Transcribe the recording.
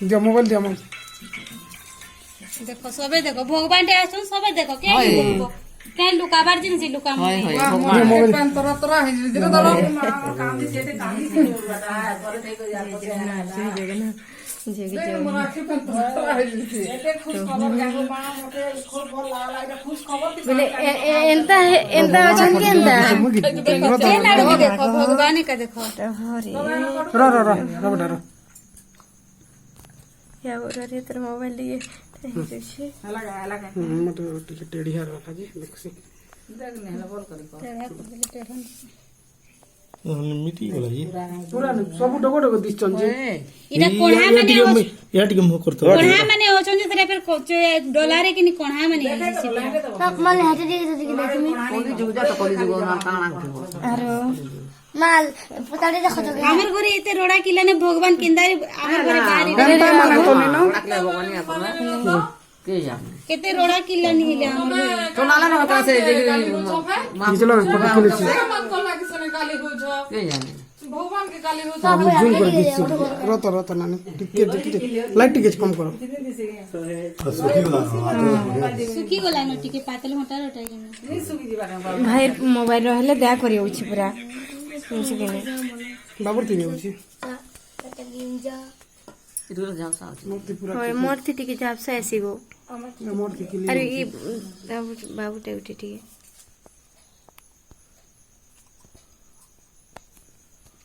दिया मोबाइल दिया मोबाइल देखो सबे देखो भगवान टे आछन सबे देखो के के लुकाबार जिन से लुका मोबाइल तोरा तोरा है दिनो दलो कांदी से बता करे देखो यार बोले एंता एंता अछन के एंता देखो भगवान का देखो रो रो रो रो बेटा रो या बोरा रे तेरा मोबाइल लिए अलग मत टिके टेढ़ी हार वाला जी देखसी देख ने हला बोल करी मिटी गला ये पूरा सब डगो डगो दिस चन जे इटा कोणा माने या टिके मुह करतो कोणा माने होचन जे तेरे फिर डॉलर के नि कोणा माने मन हटे दे देखमी कोली जुग जा तो कोली जुग ना काना अरे माल पताड़ी देखो तो हमर घरे एते रोड़ा किला ने भगवान किंदारी हमर घरे बारी घंटा माने तो नी नो रखले भगवान अपन के जाने केते रोड़ा किला नि हिले हमर तो नाला ना होता से चलो फोटो खींच के जाने अब जूम कर दिस रोतो रोतो नानी टिके टिके लाइट टिके कम करो सुखी गला न टिके पातल मोटा रोटा के भाई मोबाइल रहले दया करी होछि पूरा सुनछि के बाबर तिने होछि इधर जाओ सा मूर्ति पूरा होय मूर्ति टिके जाब से ऐसी गो मूर्ति के लिए अरे ई बाबू टे उठी टिके